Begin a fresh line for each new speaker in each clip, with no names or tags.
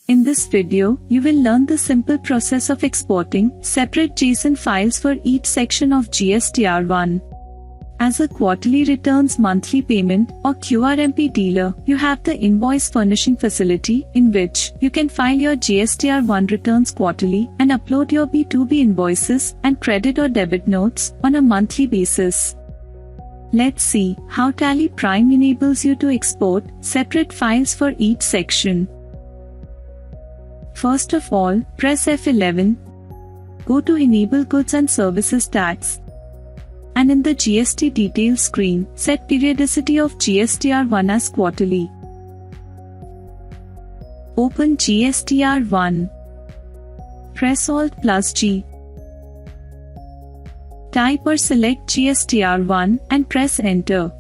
In this video, you will learn the simple process of exporting separate JSON files for each section of GSTR1. As a quarterly returns monthly payment or QRMP dealer, you have the invoice furnishing facility in which you can file your GSTR1 returns quarterly and upload your B2B invoices and credit or debit notes on a monthly basis. Let's see how Tally Prime enables you to export separate files for each section. First of all, press F11, go to Enable Goods and Services tags, and in the GST details screen, set periodicity of GSTR1 as quarterly. Open GSTR1. Press Alt+G. Type or select GSTR1 and press Enter.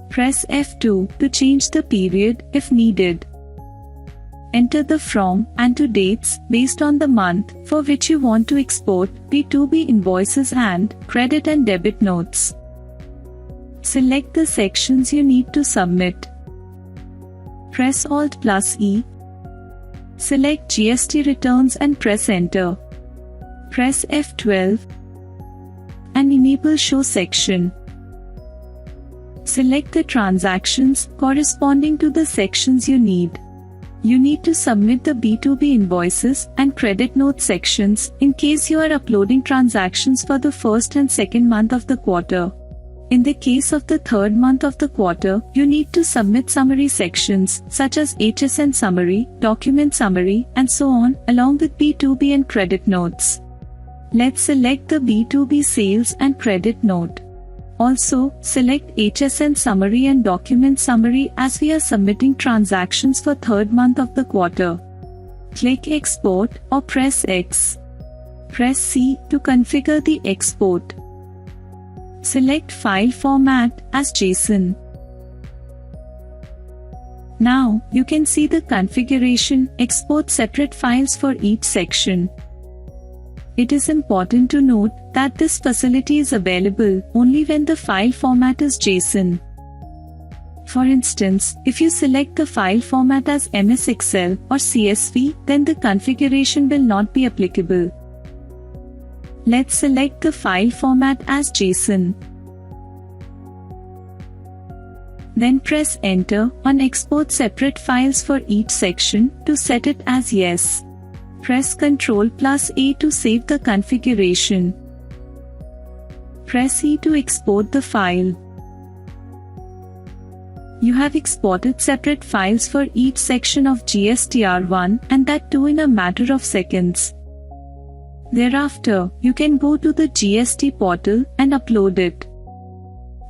Press F2 to change the period if needed. Enter the from and to dates based on the month for which you want to export B2B invoices and credit and debit notes. Select the sections you need to submit. Press Alt+E. Select GST returns and press Enter. Press F12 and enable Show section. Select the transactions corresponding to the sections you need. You need to submit the B2B invoices and credit note sections in case you are uploading transactions for the first and second month of the quarter. In the case of the third month of the quarter, you need to submit summary sections such as HSN summary, document summary, and so on, along with B2B and credit notes. Let's select the B2B sales and credit note. Also, select HSN summary and document summary as we are submitting transactions for third month of the quarter. Click Export or press X. Press C to configure the export. Select File Format as JSON. Now, you can see the configuration, export separate files for each section. It is important to note that this facility is available only when the file format is JSON. For instance, if you select the file format as MS Excel or CSV, then the configuration will not be applicable. Let's select the file format as JSON. Then press Enter on Export Separate Files for each section to set it as Yes. Press Ctrl+A to save the configuration. Press E to export the file. You have exported separate files for each section of GSTR1, and that too in a matter of seconds. Thereafter, you can go to the GST portal and upload it.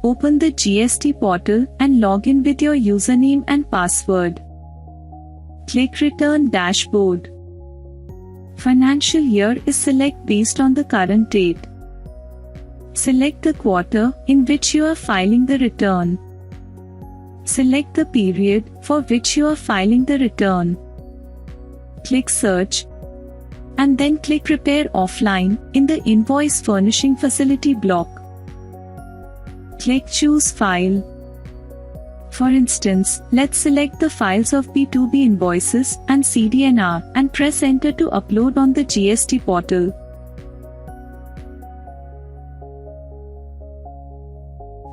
Open the GST portal and log in with your username and password. Click Return Dashboard. Financial year is select based on the current date. Select the quarter in which you are filing the return. Select the period for which you are filing the return. Click Search and then click Prepare Offline in the Invoice Furnishing Facility block. Click Choose File. For instance, let's select the files of B2B invoices and CDNR and press Enter to upload on the GST portal.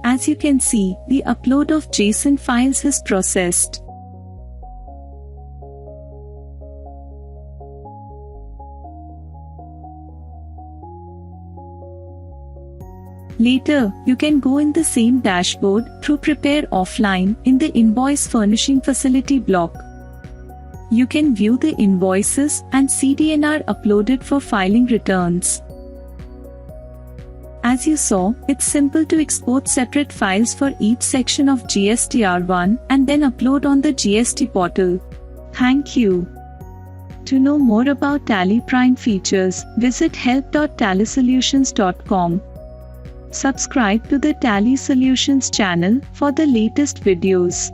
As you can see, the upload of JSON files is processed. Later, you can go in the same dashboard through Prepare Offline in the Invoice Furnishing Facility block. You can view the invoices and CDNR uploaded for filing returns. As you saw, it's simple to export separate files for each section of GSTR1 and then upload on the GST portal. Thank you. To know more about Tally Prime features, visit help.tallysolutions.com. Subscribe to the Tally Solutions channel for the latest videos.